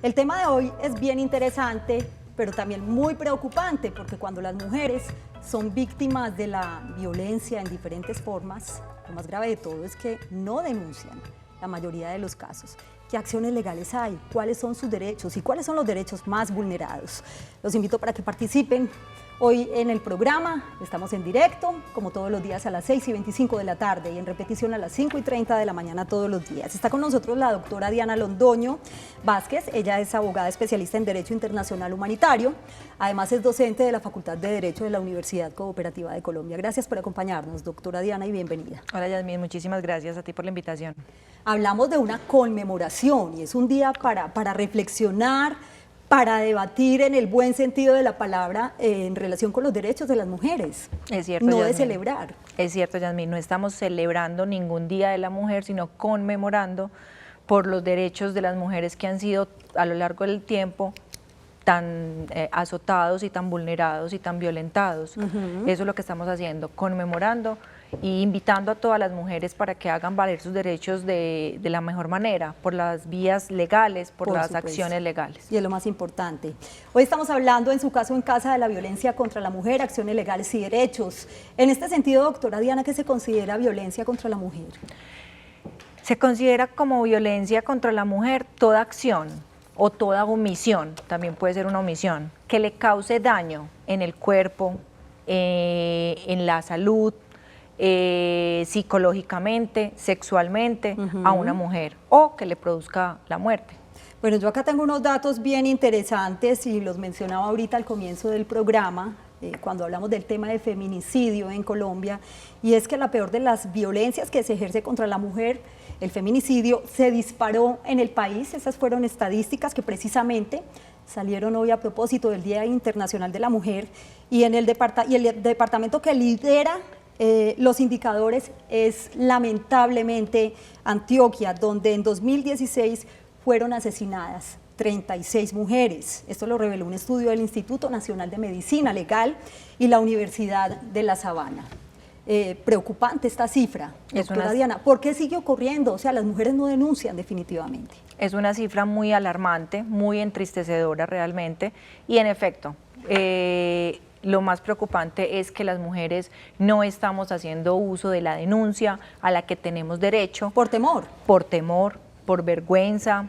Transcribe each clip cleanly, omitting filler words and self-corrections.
El tema de hoy es bien interesante, pero también muy preocupante, porque cuando las mujeres son víctimas de la violencia en diferentes formas, lo más grave de todo es que no denuncian la mayoría de los casos. ¿Qué acciones legales hay? ¿Cuáles son sus derechos? ¿Y cuáles son los derechos más vulnerados? Los invito para que participen hoy en el programa. Estamos en directo, como todos los días, a las 6:25 de la tarde y en repetición a las 5:30 de la mañana todos los días. Está con nosotros la doctora Diana Londoño Vázquez. Ella es abogada especialista en Derecho Internacional Humanitario. Además es docente de la Facultad de Derecho de la Universidad Cooperativa de Colombia. Gracias por acompañarnos, doctora Diana, y bienvenida. Hola, Yasmín, muchísimas gracias a ti por la invitación. Hablamos de una conmemoración y es un día para reflexionar, para debatir en el buen sentido de la palabra en relación con los derechos de las mujeres. Es cierto, no Yasmín, de celebrar. Es cierto, Yasmín, no estamos celebrando ningún Día de la Mujer, sino conmemorando por los derechos de las mujeres que han sido a lo largo del tiempo tan azotados y tan vulnerados y tan violentados. Eso es lo que estamos haciendo, conmemorando y invitando a todas las mujeres para que hagan valer sus derechos de la mejor manera, por las vías legales, por las acciones legales. Y es lo más importante. Hoy estamos hablando, en su caso en casa, de la violencia contra la mujer, acciones legales y derechos. En este sentido, doctora Diana, ¿qué se considera violencia contra la mujer? Se considera como violencia contra la mujer toda acción o toda omisión, también puede ser una omisión, que le cause daño en el cuerpo, en la salud, psicológicamente, sexualmente a una mujer o que le produzca la muerte. Bueno, yo acá tengo unos datos bien interesantes y los mencionaba ahorita al comienzo del programa, cuando hablamos del tema de feminicidio en Colombia, y es que la peor de las violencias que se ejerce contra la mujer, el feminicidio, se disparó en el país. Esas fueron estadísticas que precisamente salieron hoy a propósito del Día Internacional de la Mujer, y el departamento que lidera los indicadores es lamentablemente Antioquia, donde en 2016 fueron asesinadas 36 mujeres. Esto lo reveló un estudio del Instituto Nacional de Medicina Legal y la Universidad de La Sabana. Preocupante esta cifra, doctora Diana. ¿Por qué sigue ocurriendo? O sea, las mujeres no denuncian definitivamente. Es una cifra muy alarmante, muy entristecedora realmente, y en efecto, lo más preocupante es que las mujeres no estamos haciendo uso de la denuncia a la que tenemos derecho. ¿Por temor? Por temor, por vergüenza.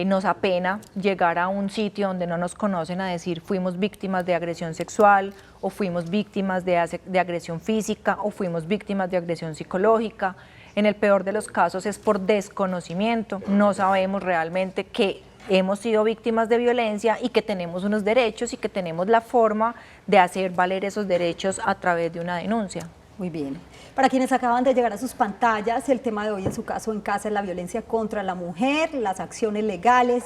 Nos apena llegar a un sitio donde no nos conocen a decir fuimos víctimas de agresión sexual, o fuimos víctimas de agresión física, o fuimos víctimas de agresión psicológica. En el peor de los casos es por desconocimiento, no sabemos realmente que hemos sido víctimas de violencia y que tenemos unos derechos y que tenemos la forma de hacer valer esos derechos a través de una denuncia. Muy bien. Para quienes acaban de llegar a sus pantallas, el tema de hoy en su caso en casa es la violencia contra la mujer, las acciones legales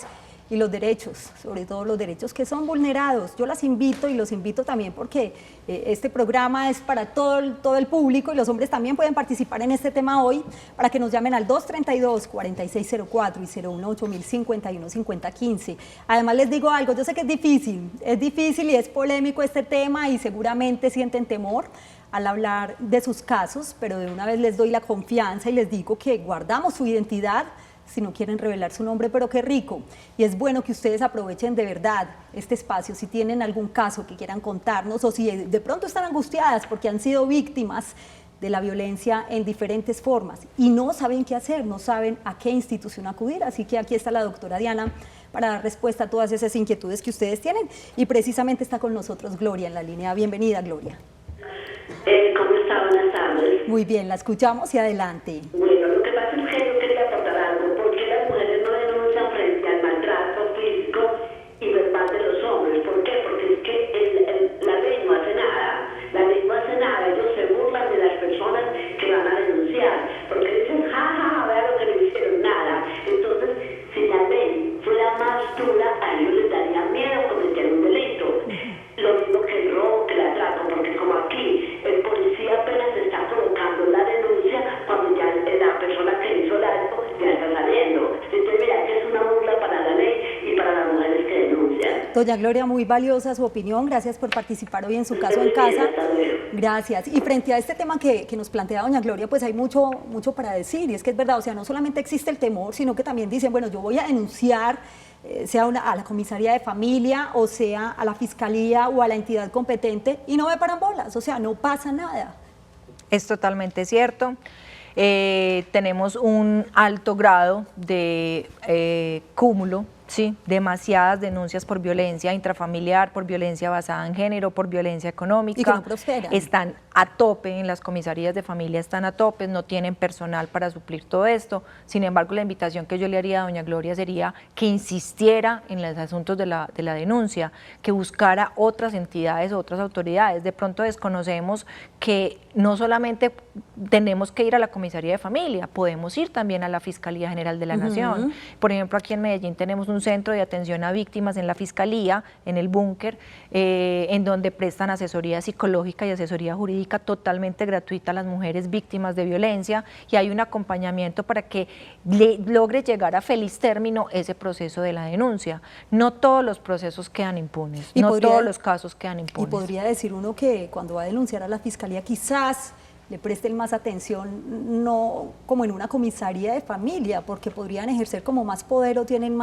y los derechos, sobre todo los derechos que son vulnerados. Yo las invito y los invito también porque este programa es para todo el público y los hombres también pueden participar en este tema hoy, para que nos llamen al 232-4604 y 018-1051-5015. Además les digo algo, yo sé que es difícil y es polémico este tema y seguramente sienten temor al hablar de sus casos, pero de una vez les doy la confianza y les digo que guardamos su identidad si no quieren revelar su nombre, pero qué rico. Y es bueno que ustedes aprovechen de verdad este espacio, si tienen algún caso que quieran contarnos o si de pronto están angustiadas porque han sido víctimas de la violencia en diferentes formas y no saben qué hacer, no saben a qué institución acudir. Así que aquí está la doctora Diana para dar respuesta a todas esas inquietudes que ustedes tienen, y precisamente está con nosotros Gloria en la línea. Bienvenida, Gloria. ¿Cómo está? Buenas tardes. Muy bien, la escuchamos y adelante. Bueno, lo que pasa es que yo quería aportar algo. ¿Por qué las mujeres no denuncian frente al maltrato físico y verbal de los hombres? ¿Por qué? Porque es que la ley no hace nada. La ley no hace nada. Ellos se burlan de las personas que van a denunciar. Porque dicen, jaja, vea lo que le hicieron, nada. Entonces, si la ley fuera más dura, a ellos les daría miedo cometer un delito. Lo mismo que el robo, que el atraco, porque como aquí el policía apenas está colocando la denuncia cuando ya la persona que hizo el acto ya está saliendo. Entonces mira que es una burla para la ley y para las mujeres que denuncian. Doña Gloria, muy valiosa su opinión, gracias por participar hoy en su caso en casa. Gracias. Y frente a este tema que nos plantea doña Gloria, pues hay mucho para decir, y es que es verdad, o sea, no solamente existe el temor, sino que también dicen, bueno, yo voy a denunciar sea a la comisaría de familia o sea a la fiscalía o a la entidad competente y no me paran bolas, o sea, no pasa nada. Es totalmente cierto. Tenemos un alto grado de cúmulo, sí, demasiadas denuncias por violencia intrafamiliar, por violencia basada en género, por violencia económica. Y que no prosperan. Están a tope en las comisarías de familia, están a tope, no tienen personal para suplir todo esto. Sin embargo, la invitación que yo le haría a doña Gloria sería que insistiera en los asuntos de la denuncia, que buscara otras entidades, otras autoridades. De pronto desconocemos que no solamente tenemos que ir a la comisaría de familia, podemos ir también a la Fiscalía General de la Nación. Por ejemplo, aquí en Medellín tenemos un centro de atención a víctimas en la Fiscalía, en el Búnker, en donde prestan asesoría psicológica y asesoría jurídica totalmente gratuita a las mujeres víctimas de violencia, y hay un acompañamiento para que logre llegar a feliz término ese proceso de la denuncia. No todos los procesos quedan impunes, no todos los casos quedan impunes. Y podría decir uno que cuando va a denunciar a la Fiscalía quizás le presten más atención, no como en una comisaría de familia, porque podrían ejercer como más poder o tienen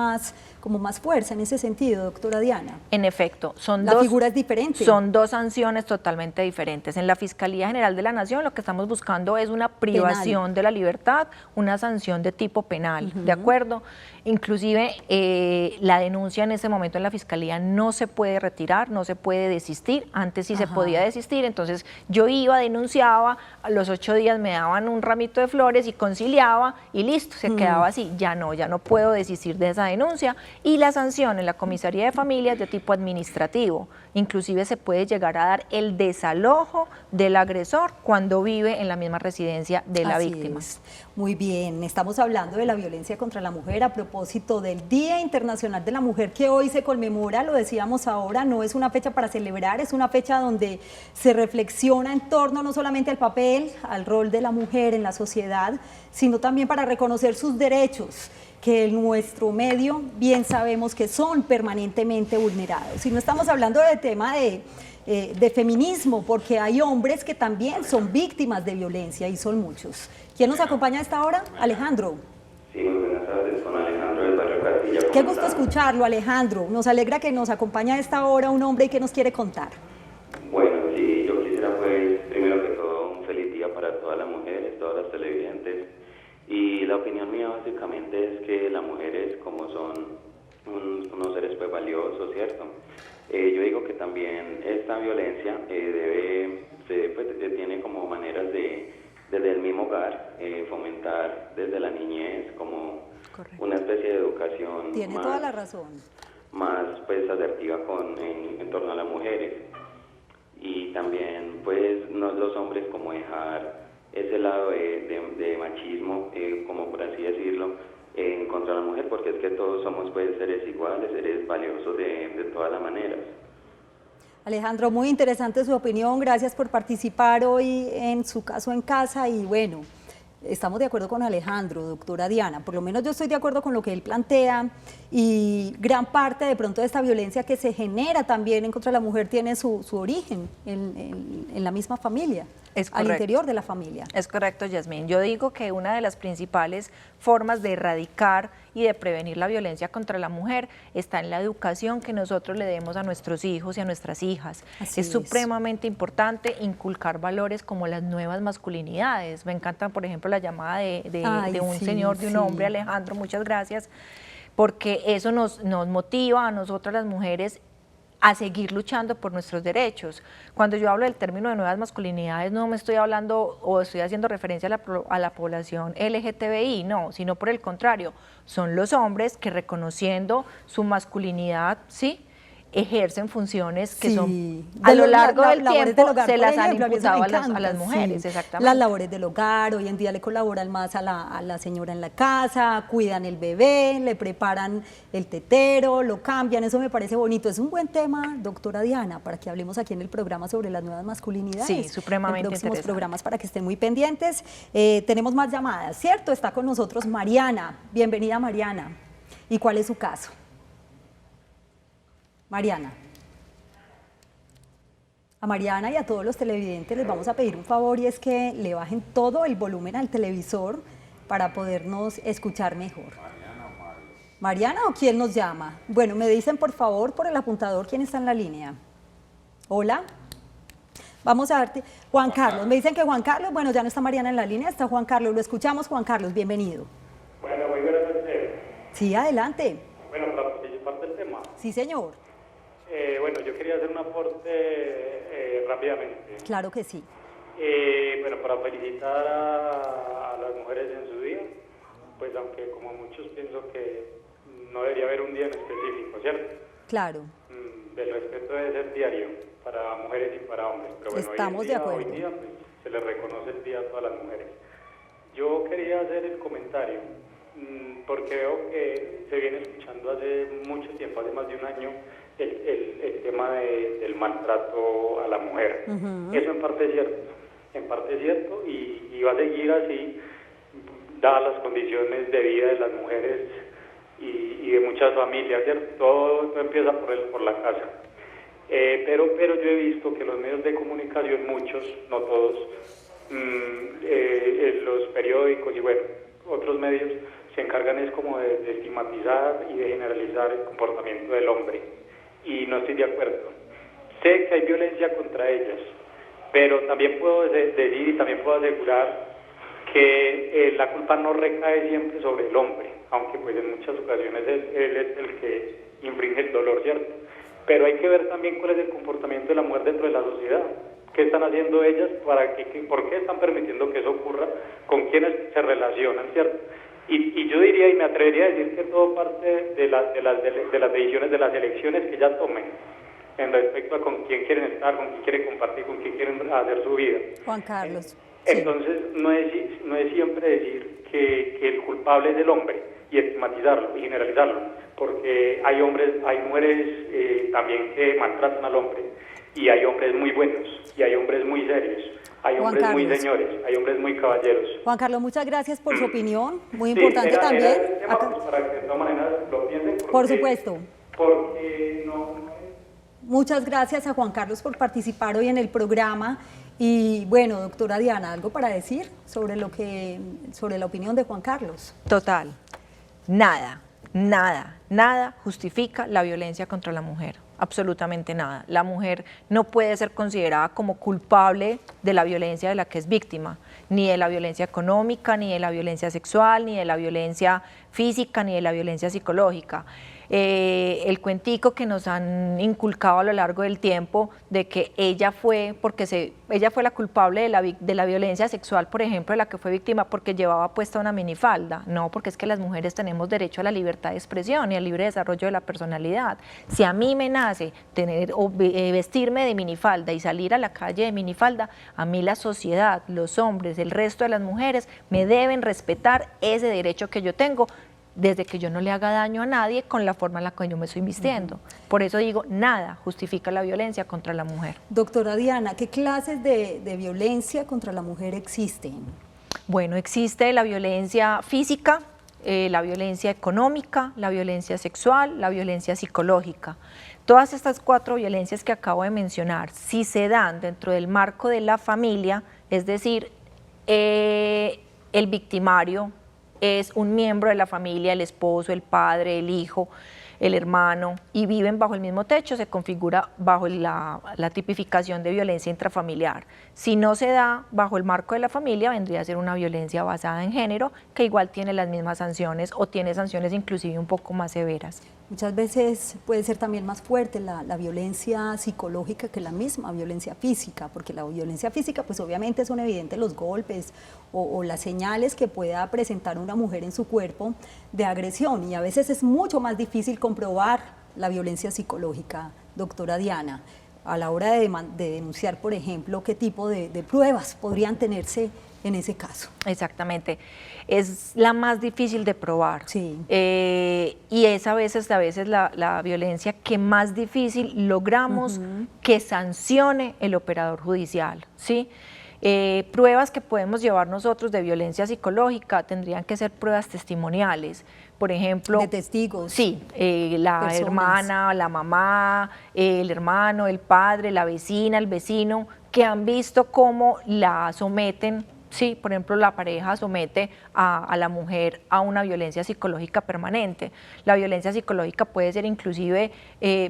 como más fuerza en ese sentido, doctora Diana. En efecto, la figura es diferente. Son dos sanciones totalmente diferentes. En la Fiscalía General de la Nación lo que estamos buscando es una privación de la libertad, una sanción de tipo penal, ¿de acuerdo? Inclusive la denuncia en ese momento en la Fiscalía no se puede retirar, no se puede desistir, antes sí se podía desistir, entonces yo iba, denunciaba, a los 8 días me daban un ramito de flores y conciliaba y listo, se quedaba así. Ya no puedo desistir de esa denuncia, y la sanción en la comisaría de familia es de tipo administrativo. Inclusive se puede llegar a dar el desalojo del agresor cuando vive en la misma residencia de la víctima. Muy bien, estamos hablando de la violencia contra la mujer a propósito del Día Internacional de la Mujer que hoy se conmemora, lo decíamos ahora, no es una fecha para celebrar, es una fecha donde se reflexiona en torno no solamente al papel, al rol de la mujer en la sociedad, sino también para reconocer sus derechos, que en nuestro medio bien sabemos que son permanentemente vulnerados. Y no estamos hablando del tema de feminismo, porque hay hombres que también son víctimas de violencia y son muchos. ¿Quién nos acompaña a esta hora? Alejandro. Sí, muy buenas tardes, con Alejandro del barrio Castilla. Qué gusto escucharlo, Alejandro. Nos alegra que nos acompañe a esta hora un hombre que nos quiere contar. Bueno, sí, yo quisiera pues, primero que todo, un feliz día para todas las mujeres, todas las televidentes. Y la opinión mía básicamente es que las mujeres, como son unos seres pues valiosos, ¿cierto? Yo digo que también esta violencia tiene como maneras desde el mismo hogar, fomentar desde la niñez como una especie de educación. Tiene toda la razón. Más pues asertiva en torno a las mujeres. Y también pues los hombres como dejar ese lado de machismo, como por así decirlo, en contra de la mujer, porque es que todos somos pues seres iguales, seres valiosos de todas las maneras. Alejandro, muy interesante su opinión, gracias por participar hoy en Su Caso en Casa y bueno, estamos de acuerdo con Alejandro, doctora Diana, por lo menos yo estoy de acuerdo con lo que él plantea y gran parte de pronto de esta violencia que se genera también en contra de la mujer tiene su origen en la misma familia. Al interior de la familia. Es correcto, Yasmín. Yo digo que una de las principales formas de erradicar y de prevenir la violencia contra la mujer está en la educación que nosotros le demos a nuestros hijos y a nuestras hijas. Es supremamente importante inculcar valores como las nuevas masculinidades. Me encanta, por ejemplo, la llamada de un señor, de un hombre, Alejandro, muchas gracias, porque eso nos motiva a nosotras las mujeres a seguir luchando por nuestros derechos. Cuando yo hablo del término de nuevas masculinidades, no me estoy hablando o estoy haciendo referencia a la población LGTBI, no, sino por el contrario, son los hombres que reconociendo su masculinidad, ¿sí?, ejercen funciones que son a lo largo del tiempo se las han imputado a las mujeres, exactamente. Las labores del hogar, hoy en día le colaboran más a la señora en la casa, cuidan el bebé, le preparan el tetero, lo cambian, eso me parece bonito. Es un buen tema, doctora Diana, para que hablemos aquí en el programa sobre las nuevas masculinidades. Sí, supremamente en próximos programas para que estén muy pendientes. Tenemos más llamadas, ¿cierto? Está con nosotros Mariana. Bienvenida, Mariana. ¿Y cuál es su caso? Mariana. A Mariana y a todos los televidentes les vamos a pedir un favor y es que le bajen todo el volumen al televisor para podernos escuchar mejor. ¿Mariana o quién nos llama? Bueno, me dicen por favor por el apuntador quién está en la línea. Hola. Vamos a darte, Juan Carlos, me dicen que Juan Carlos, bueno, ya no está Mariana en la línea, está Juan Carlos, lo escuchamos, Juan Carlos, bienvenido. Bueno, muy buenas noches. Sí, adelante. Bueno, para participar del tema. Sí, señor. Bueno, yo quería hacer un aporte rápidamente. Claro que sí. Bueno, para felicitar a las mujeres en su día, pues aunque como muchos pienso que no debería haber un día en específico, ¿cierto? Claro. El respeto debe ser diario para mujeres y para hombres, pero bueno, Estamos de acuerdo. hoy día pues, se les reconoce el día a todas las mujeres. Yo quería hacer el comentario porque veo que se viene escuchando hace mucho tiempo, hace más de un año, el tema del maltrato a la mujer. Eso en parte es cierto y va a seguir así, dadas las condiciones de vida de las mujeres y de muchas familias, ¿cierto? Todo empieza por la casa. Pero yo he visto que los medios de comunicación, muchos, no todos, los periódicos y bueno, otros medios se encargan es como de estigmatizar y de generalizar el comportamiento del hombre. Y no estoy de acuerdo. Sé que hay violencia contra ellas, pero también puedo decir y también puedo asegurar que la culpa no recae siempre sobre el hombre, aunque pues en muchas ocasiones él es el que infringe el dolor, ¿cierto? Pero hay que ver también cuál es el comportamiento de la mujer dentro de la sociedad. ¿Qué están haciendo ellas? ¿Por qué están permitiendo que eso ocurra? ¿Con quiénes se relacionan, cierto? Y yo diría y me atrevería a decir que todo parte de las decisiones, de las elecciones que ellas tomen en respecto a con quién quieren estar, con quién quieren compartir, con quién quieren hacer su vida. Juan Carlos. Entonces, no es siempre decir que el culpable es el hombre y estigmatizarlo y generalizarlo, porque hay mujeres también que maltratan al hombre y hay hombres muy buenos y hay hombres muy serios, hay hombres muy señores, hay hombres muy caballeros. Juan Carlos, muchas gracias por su opinión, muy importante también. Era tema, pues, para que de todas maneras lo piensen. Por supuesto. Porque no. Muchas gracias a Juan Carlos por participar hoy en el programa. Y bueno, doctora Diana, ¿algo para decir sobre la opinión de Juan Carlos? Total. Nada justifica la violencia contra la mujer. Absolutamente nada. La mujer no puede ser considerada como culpable de la violencia de la que es víctima, ni de la violencia económica, ni de la violencia sexual, ni de la violencia física, ni de la violencia psicológica. El cuentico que nos han inculcado a lo largo del tiempo de que ella fue la culpable de la violencia sexual, por ejemplo, de la que fue víctima porque llevaba puesta una minifalda. No, porque es que las mujeres tenemos derecho a la libertad de expresión y al libre desarrollo de la personalidad. Si a mí me nace vestirme de minifalda y salir a la calle de minifalda, a mí la sociedad, los hombres, el resto de las mujeres me deben respetar ese derecho que yo tengo, desde que yo no le haga daño a nadie con la forma en la que yo me estoy vistiendo. Por eso digo, nada justifica la violencia contra la mujer. Doctora Diana, ¿qué clases de violencia contra la mujer existen? Bueno, existe la violencia física, la violencia económica, la violencia sexual, la violencia psicológica. Todas estas 4 violencias que acabo de mencionar, si se dan dentro del marco de la familia, es decir, el victimario es un miembro de la familia, el esposo, el padre, el hijo, el hermano, y viven bajo el mismo techo, se configura bajo la tipificación de violencia intrafamiliar. Si no se da bajo el marco de la familia, vendría a ser una violencia basada en género, que igual tiene las mismas sanciones o tiene sanciones inclusive un poco más severas. Muchas veces puede ser también más fuerte la violencia psicológica que la misma violencia física, porque la violencia física pues obviamente son evidentes los golpes o las señales que pueda presentar una mujer en su cuerpo de agresión, y a veces es mucho más difícil comprobar la violencia psicológica, doctora Diana, a la hora de denunciar, por ejemplo, qué tipo de pruebas podrían tenerse en ese caso. Exactamente, es la más difícil de probar. Sí. Y es a veces la violencia que más difícil logramos que sancione el operador judicial, ¿sí? Pruebas que podemos llevar nosotros de violencia psicológica tendrían que ser pruebas testimoniales, por ejemplo. De testigos. Sí, la personas. Hermana, la mamá, el hermano, el padre, la vecina, el vecino, que han visto cómo la someten Sí, por ejemplo, la pareja somete a la mujer a una violencia psicológica permanente. La violencia psicológica puede ser inclusive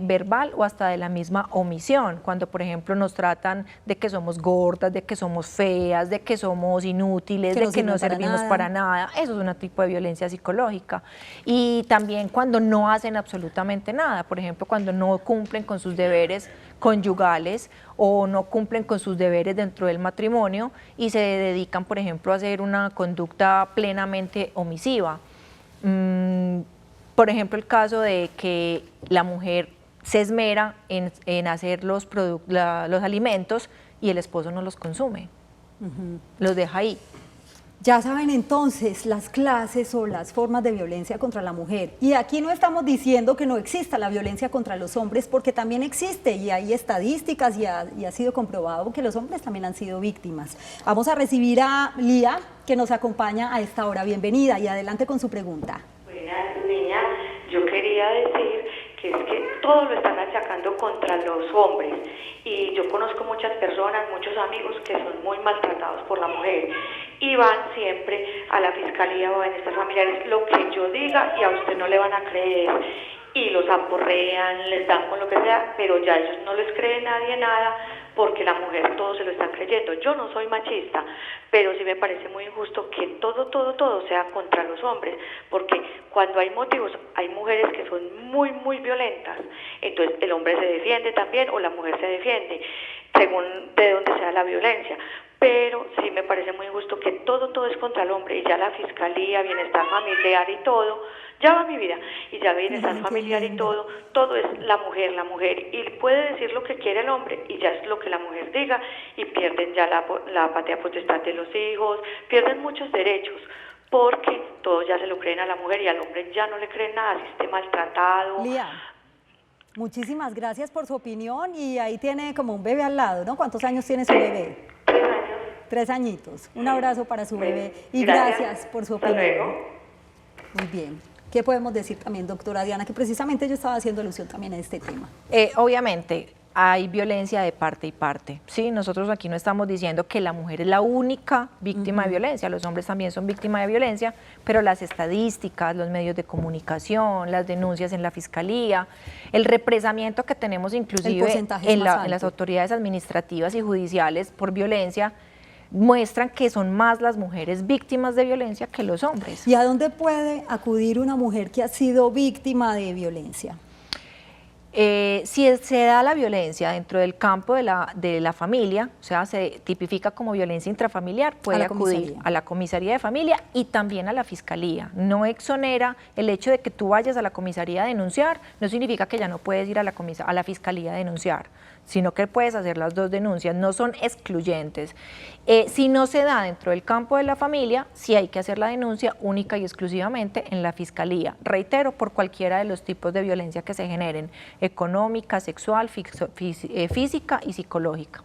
verbal o hasta de la misma omisión, cuando por ejemplo nos tratan de que somos gordas, de que somos feas, de que somos inútiles, de que no servimos para nada. Eso es un tipo de violencia psicológica. Y también cuando no hacen absolutamente nada, por ejemplo, cuando no cumplen con sus deberes conyugales o no cumplen con sus deberes dentro del matrimonio y se dedican, por ejemplo, a hacer una conducta plenamente omisiva. Por ejemplo, el caso de que la mujer se esmera en hacer los alimentos y el esposo no los consume, los deja ahí. Ya saben entonces las clases o las formas de violencia contra la mujer. Y aquí no estamos diciendo que no exista la violencia contra los hombres, porque también existe y hay estadísticas y ha sido comprobado que los hombres también han sido víctimas. Vamos a recibir a Lía, que nos acompaña a esta hora. Bienvenida y adelante con su pregunta. Buenas, niña. Yo quería decir que es que todo lo están achacando contra los hombres. Y yo conozco muchas personas, muchos amigos que son muy maltratados por la mujer y van siempre a la fiscalía o a bienestar familiares, lo que yo diga y a usted no le van a creer y los aporrean, les dan con lo que sea, pero ya ellos no les cree nadie nada porque la mujer todo se lo está creyendo. Yo no soy machista, pero sí me parece muy injusto que todo sea contra los hombres, porque cuando hay motivos, hay mujeres que son muy violentas, entonces el hombre se defiende también o la mujer se defiende, según de dónde sea la violencia. Pero sí me parece muy injusto que todo es contra el hombre y ya la fiscalía, bienestar familiar y todo, ya va mi vida, y ya bienestar familiar y todo es la mujer, y puede decir lo que quiere el hombre y ya es lo que la mujer diga y pierden ya la patria potestad de los hijos, pierden muchos derechos porque todos ya se lo creen a la mujer y al hombre ya no le creen nada, si esté maltratado. Lía, muchísimas gracias por su opinión y ahí tiene como un bebé al lado, ¿no? ¿Cuántos años tiene su bebé? 3 años. 3 añitos. Un abrazo para su bebé y gracias por su opinión. Hasta luego. Muy bien. ¿Qué podemos decir también, doctora Diana? Que precisamente yo estaba haciendo alusión también a este tema. Obviamente hay violencia de parte y parte, ¿sí? Nosotros aquí no estamos diciendo que la mujer es la única víctima de violencia, los hombres también son víctimas de violencia, pero las estadísticas, los medios de comunicación, las denuncias en la fiscalía, el represamiento que tenemos inclusive en las autoridades administrativas y judiciales por violencia, muestran que son más las mujeres víctimas de violencia que los hombres. ¿Y a dónde puede acudir una mujer que ha sido víctima de violencia? Si se da la violencia dentro del campo de la familia, o sea, se tipifica como violencia intrafamiliar, puede acudir a la comisaría de familia y también a la fiscalía. No exonera el hecho de que tú vayas a la comisaría a denunciar, no significa que ya no puedes ir a la fiscalía a denunciar, sino que puedes hacer las dos denuncias, no son excluyentes. Si no se da dentro del campo de la familia, sí hay que hacer la denuncia única y exclusivamente en la fiscalía. Reitero, por cualquiera de los tipos de violencia que se generen, económica, sexual, física y psicológica.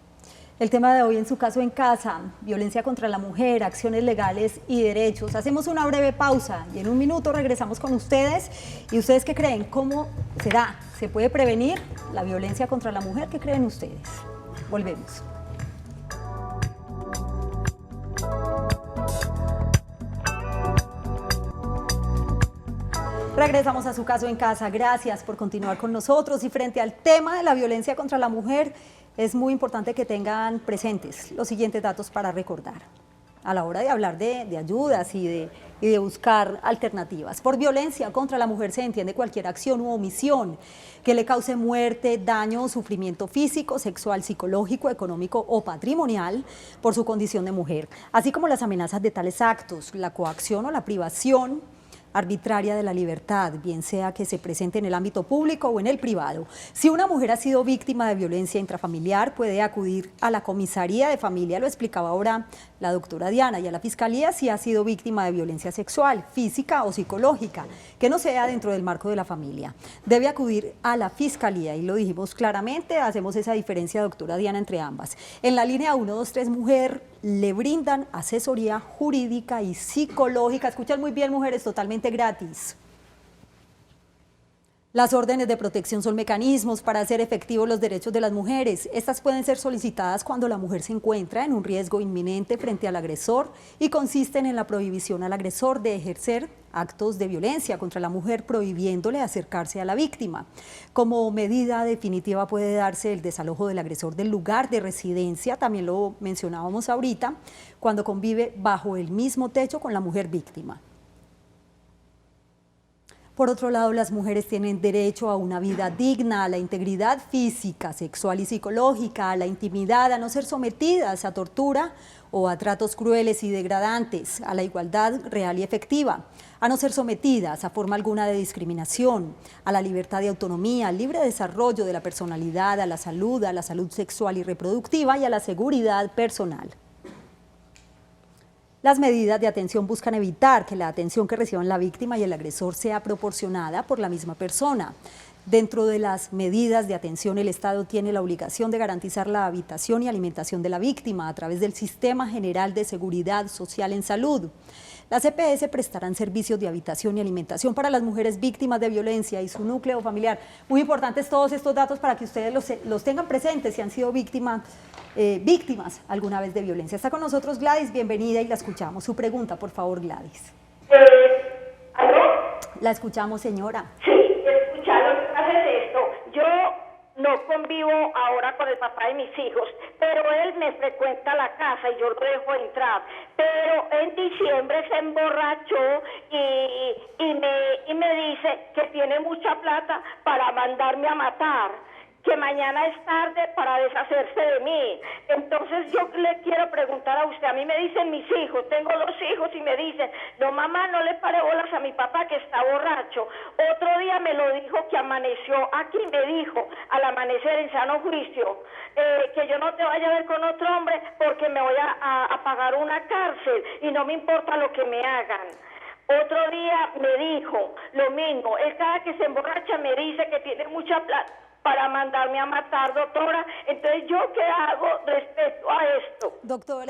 El tema de hoy en Su Caso en Casa, violencia contra la mujer, acciones legales y derechos. Hacemos una breve pausa y en un minuto regresamos con ustedes. ¿Y ustedes qué creen? ¿Cómo será? ¿Se puede prevenir la violencia contra la mujer? ¿Qué creen ustedes? Volvemos. Regresamos a Su Caso en Casa. Gracias por continuar con nosotros. Y frente al tema de la violencia contra la mujer, es muy importante que tengan presentes los siguientes datos para recordar a la hora de hablar de ayudas y de buscar alternativas. Por violencia contra la mujer se entiende cualquier acción u omisión que le cause muerte, daño o sufrimiento físico, sexual, psicológico, económico o patrimonial por su condición de mujer, así como las amenazas de tales actos, la coacción o la privación arbitraria de la libertad, bien sea que se presente en el ámbito público o en el privado. Si una mujer ha sido víctima de violencia intrafamiliar, puede acudir a la comisaría de familia, lo explicaba ahora la doctora Diana, y a la fiscalía si ha sido víctima de violencia sexual, física o psicológica, que no sea dentro del marco de la familia. Debe acudir a la fiscalía, y lo dijimos claramente, hacemos esa diferencia, doctora Diana, entre ambas. En la línea 123 Mujer le brindan asesoría jurídica y psicológica. Escuchan muy bien, mujeres, totalmente gratis. Las órdenes de protección son mecanismos para hacer efectivos los derechos de las mujeres. Estas pueden ser solicitadas cuando la mujer se encuentra en un riesgo inminente frente al agresor y consisten en la prohibición al agresor de ejercer actos de violencia contra la mujer, prohibiéndole acercarse a la víctima. Como medida definitiva puede darse el desalojo del agresor del lugar de residencia, también lo mencionábamos ahorita, cuando convive bajo el mismo techo con la mujer víctima. Por otro lado, las mujeres tienen derecho a una vida digna, a la integridad física, sexual y psicológica, a la intimidad, a no ser sometidas a tortura o a tratos crueles y degradantes, a la igualdad real y efectiva, a no ser sometidas a forma alguna de discriminación, a la libertad de autonomía, al libre desarrollo de la personalidad, a la salud sexual y reproductiva y a la seguridad personal. Las medidas de atención buscan evitar que la atención que reciban la víctima y el agresor sea proporcionada por la misma persona. Dentro de las medidas de atención, el Estado tiene la obligación de garantizar la habitación y alimentación de la víctima a través del Sistema General de Seguridad Social en Salud. Las EPS prestarán servicios de habitación y alimentación para las mujeres víctimas de violencia y su núcleo familiar. Muy importantes todos estos datos para que ustedes los tengan presentes si han sido víctimas alguna vez de violencia. Está con nosotros Gladys, bienvenida y la escuchamos. Su pregunta, por favor, Gladys. ¿Aló? La escuchamos, señora. Sí, escuchar lo que pasa es esto. Yo no convivo ahora con el papá de mis hijos, pero él me frecuenta la casa y yo lo dejo entrar. Pero en diciembre se emborrachó y me dice que tiene mucha plata para mandarme a matar, que mañana es tarde para deshacerse de mí. Entonces yo le quiero preguntar a usted, a mí me dicen mis hijos, tengo 2 hijos y me dicen, no mamá, no le pare bolas a mi papá que está borracho. Otro día me lo dijo que amaneció aquí, me dijo al amanecer en sano juicio, que yo no te vaya a ver con otro hombre porque me voy a pagar una cárcel y no me importa lo que me hagan. Otro día me dijo lo mismo, él cada que se emborracha me dice que tiene mucha plata para mandarme a matar, doctora. Entonces, ¿yo qué hago respecto a esto? Doctor,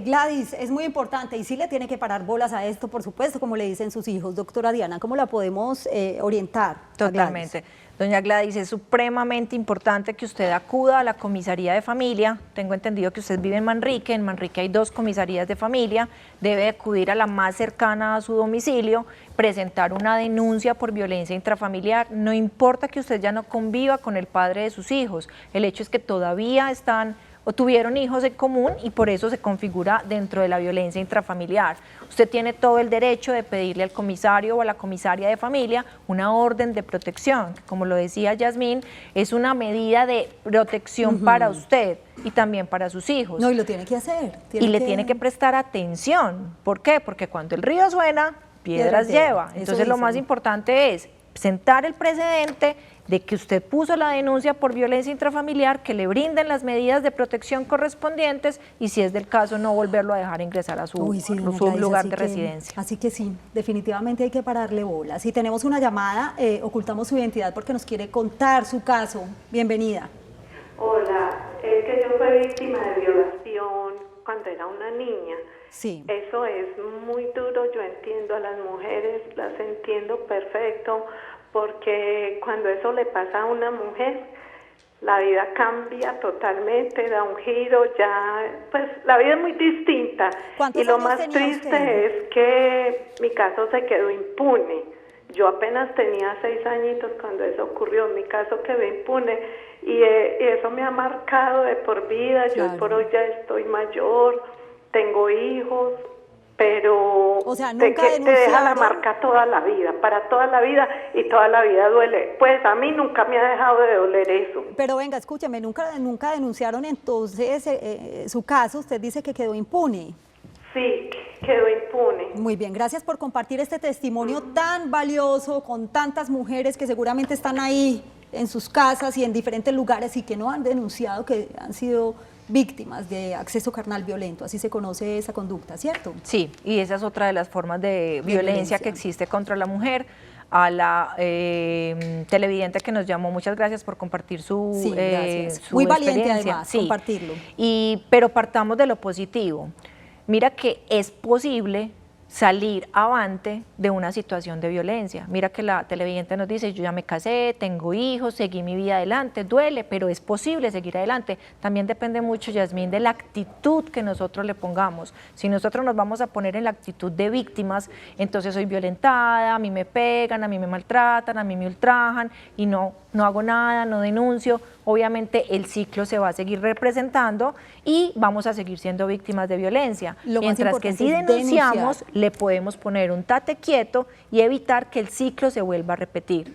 Gladys, es muy importante y sí le tiene que parar bolas a esto, por supuesto, como le dicen sus hijos. Doctora Diana, ¿cómo la podemos orientar? Totalmente. Doña Gladys, es supremamente importante que usted acuda a la comisaría de familia. Tengo entendido que usted vive en Manrique hay 2 comisarías de familia. Debe acudir a la más cercana a su domicilio, presentar una denuncia por violencia intrafamiliar. No importa que usted ya no conviva con el padre de sus hijos, el hecho es que todavía están o tuvieron hijos en común y por eso se configura dentro de la violencia intrafamiliar. Usted tiene todo el derecho de pedirle al comisario o a la comisaria de familia una orden de protección, que como lo decía Yasmín, es una medida de protección para usted y también para sus hijos. No, y lo tiene que hacer. Le tiene que prestar atención. ¿Por qué? Porque cuando el río suena, piedras lleva. Entonces lo más importante es sentar el precedente de que usted puso la denuncia por violencia intrafamiliar, que le brinden las medidas de protección correspondientes y si es del caso no volverlo a dejar ingresar a su lugar de residencia. Así que sí, definitivamente hay que pararle bolas. Si tenemos una llamada, ocultamos su identidad porque nos quiere contar su caso. Bienvenida. Hola, es que yo fui víctima de violación cuando era una niña. Sí. Eso es muy duro, yo entiendo a las mujeres, las entiendo perfecto, porque cuando eso le pasa a una mujer, la vida cambia totalmente, da un giro, ya, pues la vida es muy distinta. ¿Cuántos y lo años más tenía triste usted? es que mi caso se quedó impune. Yo apenas tenía 6 añitos cuando eso ocurrió, mi caso quedó impune y eso me ha marcado de por vida. Yo por hoy ya estoy mayor, tengo hijos, pero o sea, nunca te deja la marca toda la vida, para toda la vida, y toda la vida duele. Pues a mí nunca me ha dejado de doler eso. Pero venga, escúcheme, nunca denunciaron entonces su caso, usted dice que quedó impune. Sí, quedó impune. Muy bien, gracias por compartir este testimonio tan valioso con tantas mujeres que seguramente están ahí en sus casas y en diferentes lugares y que no han denunciado que han sido víctimas de acceso carnal violento, así se conoce esa conducta, ¿cierto? Sí, y esa es otra de las formas de violencia que existe contra la mujer. A la televidente que nos llamó, muchas gracias por compartir su, su muy valiente experiencia. además, compartirlo. Pero partamos de lo positivo. Mira que es posible salir avante de una situación de violencia. Mira que la televidente nos dice, yo ya me casé, tengo hijos, seguí mi vida adelante, duele, pero es posible seguir adelante. También depende mucho, Yasmín, de la actitud que nosotros le pongamos. Si nosotros nos vamos a poner en la actitud de víctimas, entonces soy violentada, a mí me pegan, a mí me maltratan, a mí me ultrajan y no hago nada, no denuncio, obviamente el ciclo se va a seguir representando y vamos a seguir siendo víctimas de violencia. Mientras que si denunciamos, le podemos poner un tate quieto y evitar que el ciclo se vuelva a repetir.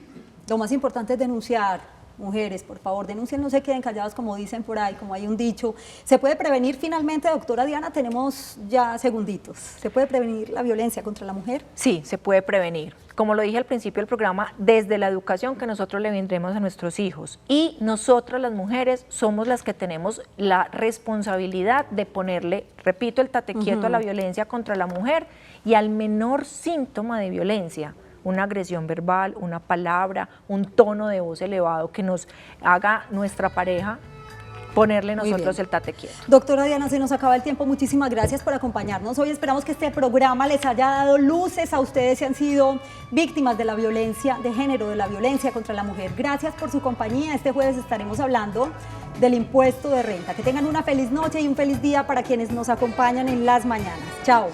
Lo más importante es denunciar. Mujeres, por favor, denuncien, no se queden calladas como dicen por ahí, como hay un dicho. ¿Se puede prevenir finalmente, doctora Diana? Tenemos ya segunditos. ¿Se puede prevenir la violencia contra la mujer? Sí, se puede prevenir. Como lo dije al principio del programa, desde la educación que nosotros le vendremos a nuestros hijos. Y nosotras las mujeres somos las que tenemos la responsabilidad de ponerle, repito, el tate quieto a la violencia contra la mujer y al menor síntoma de violencia, una agresión verbal, una palabra, un tono de voz elevado que nos haga nuestra pareja, ponerle nosotros el tate quieto. Doctora Diana, se nos acaba el tiempo. Muchísimas gracias por acompañarnos hoy. Esperamos que este programa les haya dado luces a ustedes si han sido víctimas de la violencia de género, de la violencia contra la mujer. Gracias por su compañía. Este jueves estaremos hablando del impuesto de renta. Que tengan una feliz noche y un feliz día para quienes nos acompañan en las mañanas. Chao.